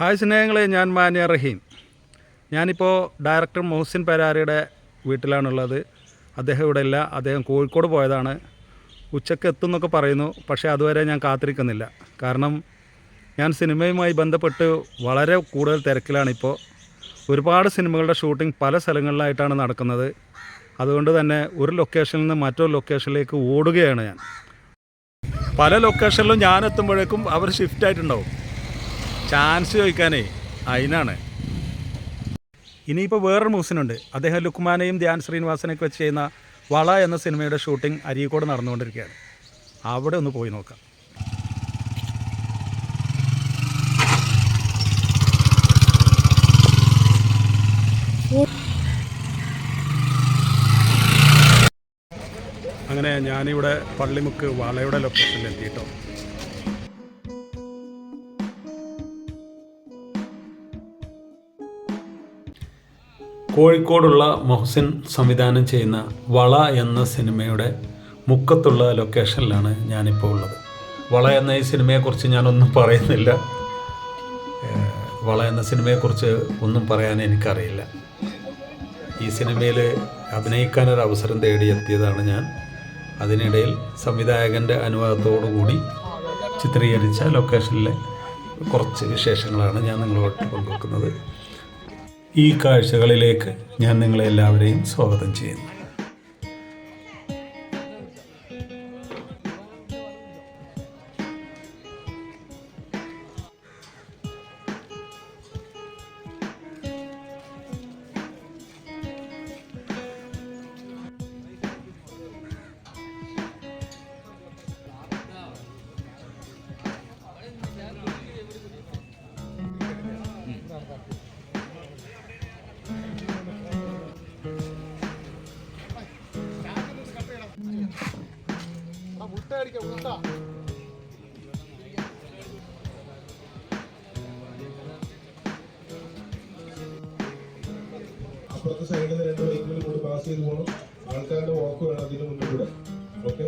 Hi സ്നേഹങ്ങളെ, ഞാൻ മാന്യ റഹീം. ഞാനിപ്പോൾ ഡയറക്ടർ മൊഹസിൻ പെരാരയുടെ വീട്ടിലാണുള്ളത്. അദ്ദേഹം ഇവിടെ ഇല്ല, അദ്ദേഹം കോഴിക്കോട് പോയതാണ്. ഉച്ചയ്ക്ക് എത്തുമെന്നൊക്കെ പറയുന്നു, പക്ഷേ അതുവരെ ഞാൻ കാത്തിരിക്കുന്നില്ല. കാരണം ഞാൻ സിനിമയുമായി ബന്ധപ്പെട്ട് വളരെ കൂടുതൽ തിരക്കിലാണിപ്പോൾ. ഒരുപാട് സിനിമകളുടെ ഷൂട്ടിംഗ് പല സ്ഥലങ്ങളിലായിട്ടാണ് നടക്കുന്നത്. അതുകൊണ്ട് തന്നെ ഒരു ലൊക്കേഷനിൽ നിന്ന് മറ്റൊരു ലൊക്കേഷനിലേക്ക് ഓടുകയാണ് ഞാൻ. പല ലൊക്കേഷനിലും ഞാൻ എത്തുമ്പോഴേക്കും അവർ ഷിഫ്റ്റ് ആയിട്ടുണ്ടാവും. ചാൻസ് ചോദിക്കാനേ അതിനാണ്. ഇനിയിപ്പോൾ വേറൊരു മൂസിനുണ്ട്. അദ്ദേഹം ലുക്മാനെയും ധ്യാൻ ശ്രീനിവാസനെയൊക്കെ വെച്ച് ചെയ്യുന്ന വള എന്ന സിനിമയുടെ ഷൂട്ടിംഗ് അരീക്കോട് നടന്നുകൊണ്ടിരിക്കുകയാണ്. അവിടെ ഒന്ന് പോയി നോക്കാം. അങ്ങനെ ഞാനിവിടെ പള്ളിമുക്ക് വളയുടെ ലൊക്കേഷനിൽ എത്തിയിട്ടോ. കോഴിക്കോടുള്ള മൊഹസിൻ സംവിധാനം ചെയ്യുന്ന വള എന്ന സിനിമയുടെ മുക്കത്തുള്ള ലൊക്കേഷനിലാണ് ഞാനിപ്പോൾ ഉള്ളത്. വള എന്ന ഈ സിനിമയെക്കുറിച്ച് ഞാനൊന്നും പറയുന്നില്ല. വള എന്ന സിനിമയെക്കുറിച്ച് ഒന്നും പറയാൻ എനിക്കറിയില്ല. ഈ സിനിമയിൽ അഭിനയിക്കാനൊരു അവസരം തേടിയെത്തിയതാണ് ഞാൻ. അതിനിടയിൽ സംവിധായകൻ്റെ അനുവാദത്തോടുകൂടി ചിത്രീകരിച്ച ലൊക്കേഷനിലെ കുറച്ച് വിശേഷങ്ങളാണ് ഞാൻ നിങ്ങളോട് പങ്കുവെക്കുന്നത്. ഈ കാഴ്ചകളിലേക്ക് ഞാൻ നിങ്ങളെല്ലാവരെയും സ്വാഗതം ചെയ്യുന്നു. അപ്പുറത്തെ സൈഡിൽ നിന്ന് 2 ബൈക്കുകൾ കൂടി പാസ് ചെയ്ത് പോകണം. ആൾക്കാരുടെ വാക്ക് വേണം അതിന് മുന്നിൽ കൂടെ. ഓക്കെ,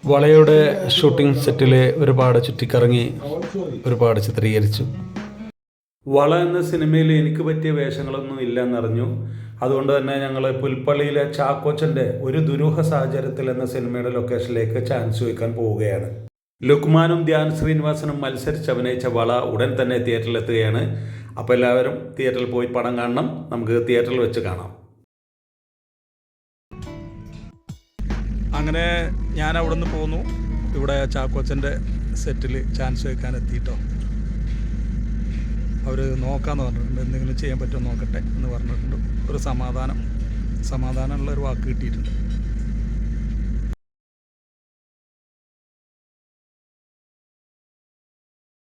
വളയുടെ ഷൂട്ടിംഗ് സെറ്റിൽ ഒരുപാട് ചുറ്റിക്കറങ്ങി, ഒരുപാട് ചിത്രീകരിച്ചു. വള എന്ന സിനിമയിൽ എനിക്ക് പറ്റിയ വേഷങ്ങളൊന്നും ഇല്ലെന്നറിഞ്ഞു. അതുകൊണ്ട് തന്നെ ഞങ്ങൾ പുൽപ്പള്ളിയിലെ ചാക്കോച്ചൻ്റെ ഒരു ദുരൂഹ സാഹചര്യത്തിൽ എന്ന സിനിമയുടെ ലൊക്കേഷനിലേക്ക് ചാൻസ് ചോദിക്കാൻ പോവുകയാണ്. ലുക്മാനും ധ്യാൻ ശ്രീനിവാസനും മത്സരിച്ച് അഭിനയിച്ച വള ഉടൻ തന്നെ തിയേറ്ററിലെത്തുകയാണ്. അപ്പോൾ എല്ലാവരും തിയേറ്ററിൽ പോയി പടം കാണണം. നമുക്ക് തിയേറ്ററിൽ വെച്ച് കാണാം. അങ്ങനെ ഞാൻ അവിടെ നിന്ന് പോന്നു. ഇവിടെ ചാക്കോച്ചൻ്റെ സെറ്റിൽ ചാൻസ് വയ്ക്കാൻ എത്തിയിട്ടോ. അവർ നോക്കാമെന്ന് പറഞ്ഞിട്ടുണ്ട്, എന്തെങ്കിലും ചെയ്യാൻ പറ്റുമോ നോക്കട്ടെ എന്ന് പറഞ്ഞിട്ടുണ്ട്. ഒരു സമാധാനമുള്ള ഒരു വാക്ക് കിട്ടിയിട്ടുണ്ട്.